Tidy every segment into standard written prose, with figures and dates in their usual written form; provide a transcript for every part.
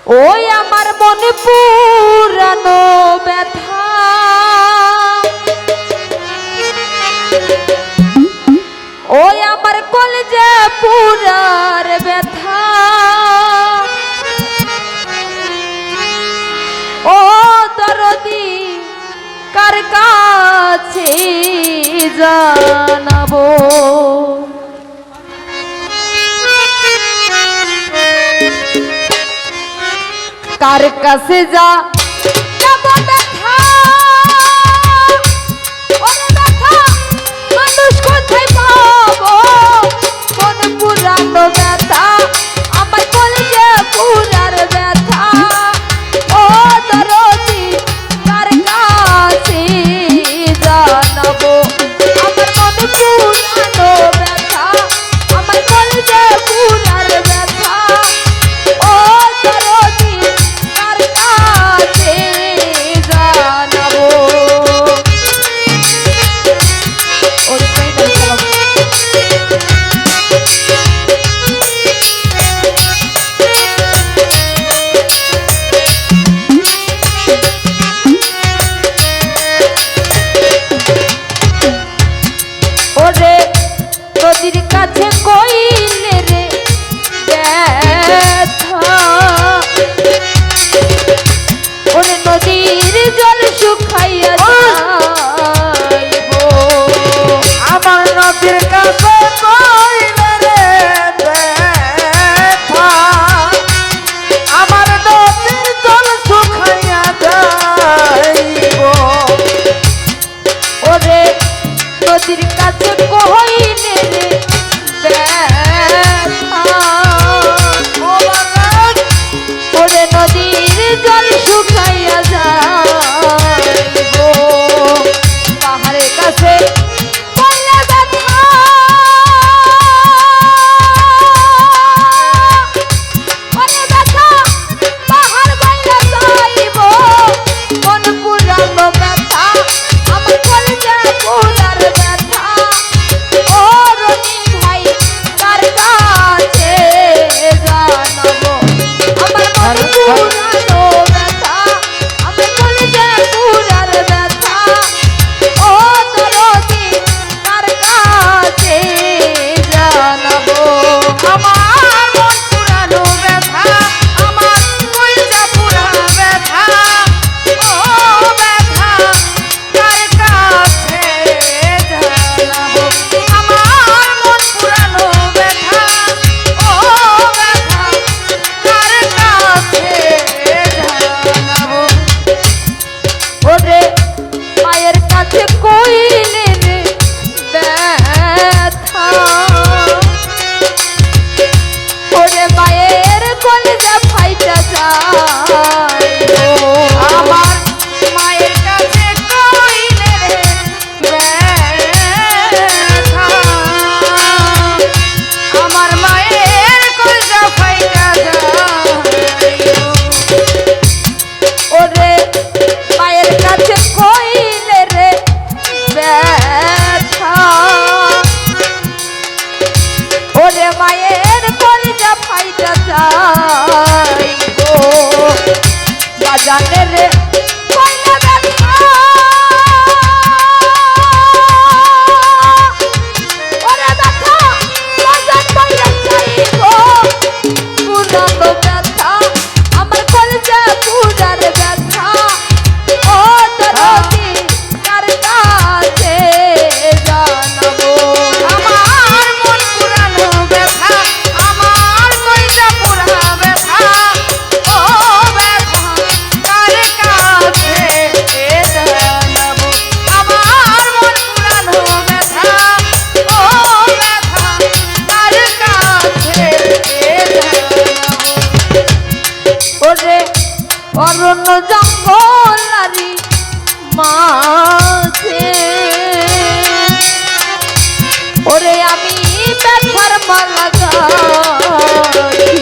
ওই আমার মনে পুরানো ব্যথা, ওই আমার কলেজে পুরার ব্যথা, ও দরদি কার কাছে জানাবো। কার কাছে যা যাবো ব্যথা, ওরে ব্যথা মানুষ কোথায় পাবো, কোন পুরানো ব্যথা আমার কলেজে পুরার ব্যথা, ও দরদি কার কাছে জানাবো। আমার মনে পুরানো ব্যথা, আমার কলেজে পুরার ব্যথা, ও দরদি কার কাছে জানাবো। ওরে কইনা সালাম ওরে নদীর কাছে কইলে রে ব্যথা, ওরে নদীর জল শুকাইয়া যাইবো। আমার নদীর কাছে কইলে রে ব্যথা, আমার নদীর জল শুকাইয়া যাইব। ওরে নদীর কাছে কইলে রে ব্যথা, ও বাগান ওরে নদীর জল শুকাইয়া যাইবো। পাহাড়ের কাছে কইলে ব্যথা, ওরে ব্যথা পাহাড় বাইরা যাইবো। কোন পুরানো ব্যথা আমার কলেজে পুরার ব্যথা, ও রনি ভাই কার কাছে জানাবো। আমার মনে পুরানো ব্যথা, আমার কলেজে পুরার ব্যথা, ও দরদি কার কাছে জানাবো। আমার মন পুরানো ব্যথা, আমার কইজা পুরা ব্যথা, ও ব্যথা কার কাছে জানাবো। আমার মন পুরানো ব্যথা, ও ব্যথা কার কাছে জানাবো। ওরে মায়ের কাছে কইলে রে ব্যথা, ওরে মায়ের কলেজে ফাইটা যাইবো। আমার মায়ের কাছে কইলে রে ব্যথা, আমার মায়ের কলজা ফাইটা যাইবো। ওরে মায়ের কাছে কইলে রে ব্যথা, ওরে মায়ের কলেজে ফাইটা যাইবো। বাজানে রে কইলে ব্যথা, ওরে ব্যথা বাজান বাইরা যাইবো। পুরানো ব্যথা আমার কলেজে পুরার ব্যথা, ও দরদি কার কাছে জানাবো। আমার মন পুরানো ব্যথা, আমার কলজা পুরা ব্যথা, ও ব্যথা কার কাছে জানাবো। আমার মন পুরানো ব্যথা, ও ব্যথা কার কাছে জানাবো। ওরে অরণ্য জঙ্গলারি মাঝে, ওরে আমি ব্যথার মালা গাইছি।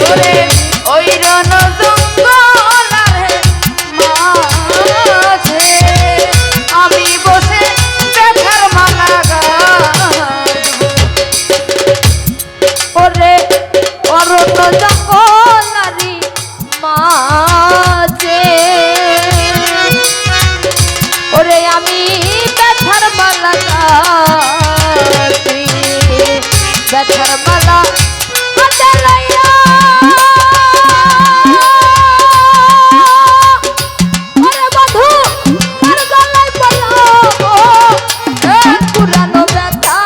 ওরে ওই রণ জঙ্গলারে মাঝে আমি বসে ব্যথার মালা গাইবো। ওরে অরণ্য জঙ্গলারি মা কাছে ওরে আমি ব্যথার মালা গাছি ব্যথার মালা হাতে লইয়া ওরে বধূ কার গলায় পলাবো পুরানো ব্যথা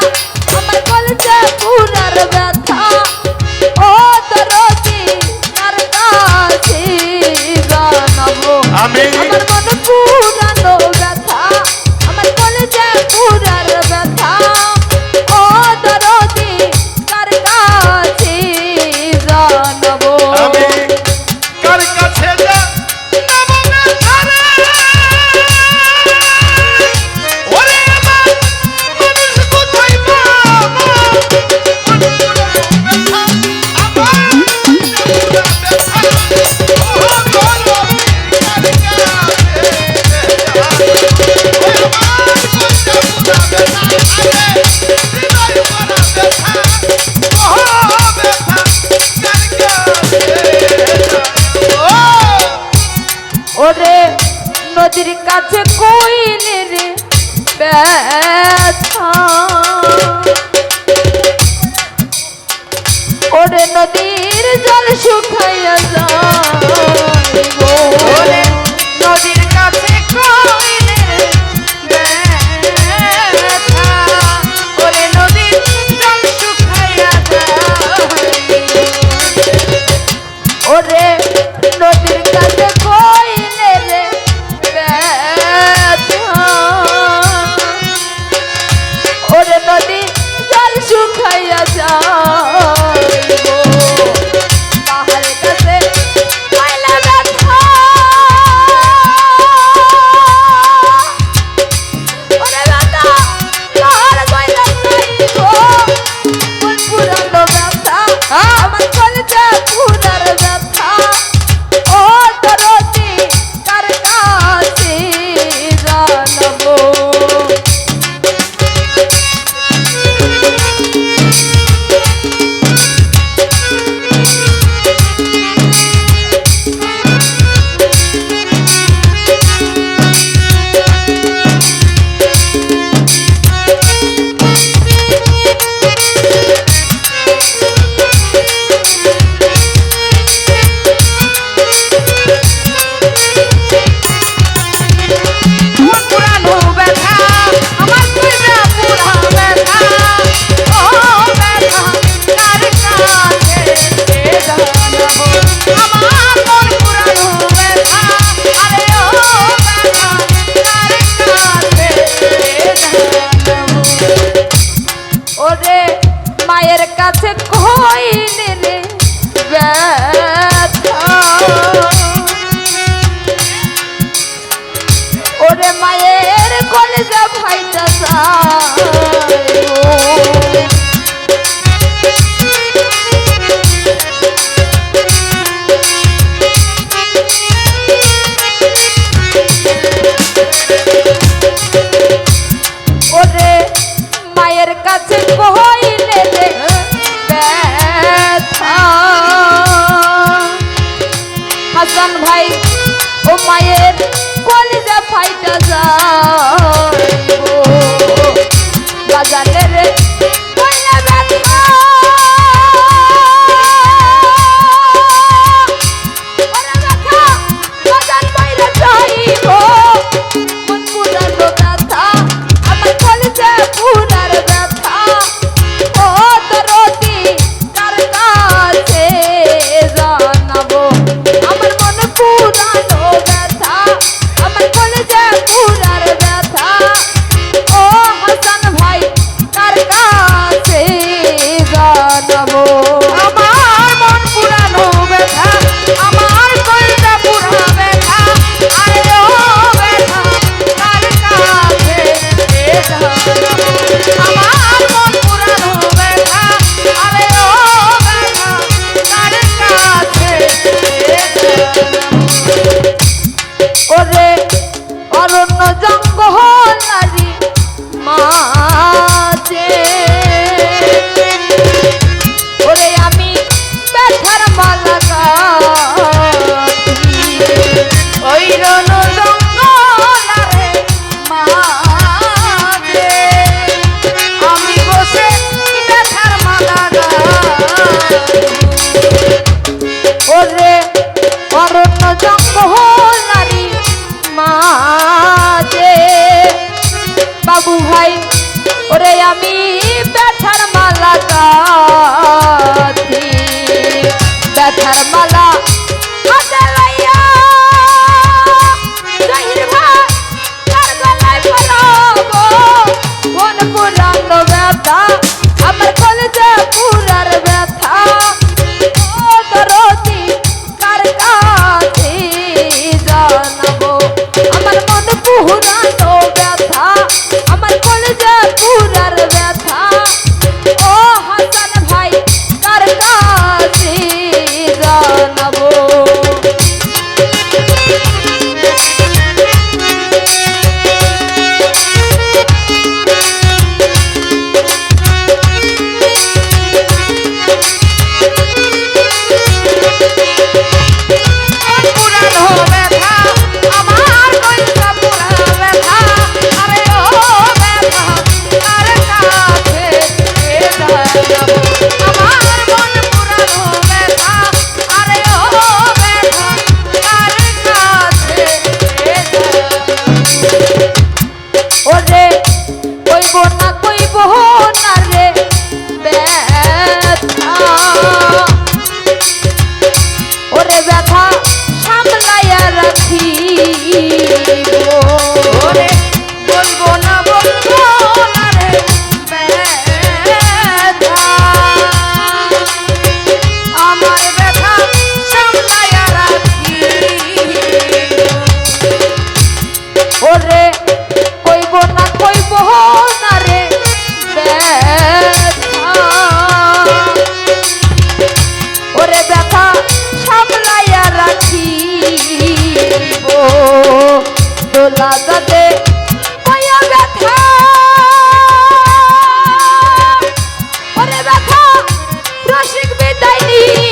আমার কলেজে পুরার ব্যথা ও দরদি কার কাছে জানাবো আমি আমার মন পুরানো ব্যথা আমার কলেজে পুরার ব্যথা ও দরদি কার কাছে জানাবো আমি কার কাছে যাব ব্যথারে ওরে আমার মানুষ কোথায় পাবো ব্যথা আমার ব্যথা ও গো কার ওরে নদীর কাছে কইলের ব্যথা ওরে নদীর জল শুকাইয়া যাইব ওরে নদীর কাছে কইলের ব্যথা ওরে নদীর জল শুকাইয়া যায় ওরে নদীর কাছে কইলের ব্যথা ওরে নদী জল শুকাইয়া যাইব পাহাড়ের কাছে কইলে ব্যথা ওরে ব্যথা পাহাড় কইলে যাইব মন পুরানো ব্যথা আমার কলেজে পুরার ব্যথা ও দরদি কার কাছে জানাবো মন পুরানো ব্যথা আমার কইরা পুরা ব্যথা ও ব্যথা কার কাছে জানাবো আমার মন পুরানো ব্যথা আরে ও ব্যথা কার কাছে জানাবো ওরে মায়ের কাছে কইলের ব্যথা ওরে মায়ের কলেজে ভাইটা যাইব ওরে মায়ের কাছে কইলের ব্যথা হাসান ভাই ও মায়ের কলেজে ফাইটা যাইব বাজারে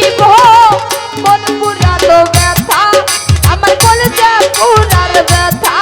দিব মন পুরানো ব্যথা আমার কলেজে পুরার ব্যথা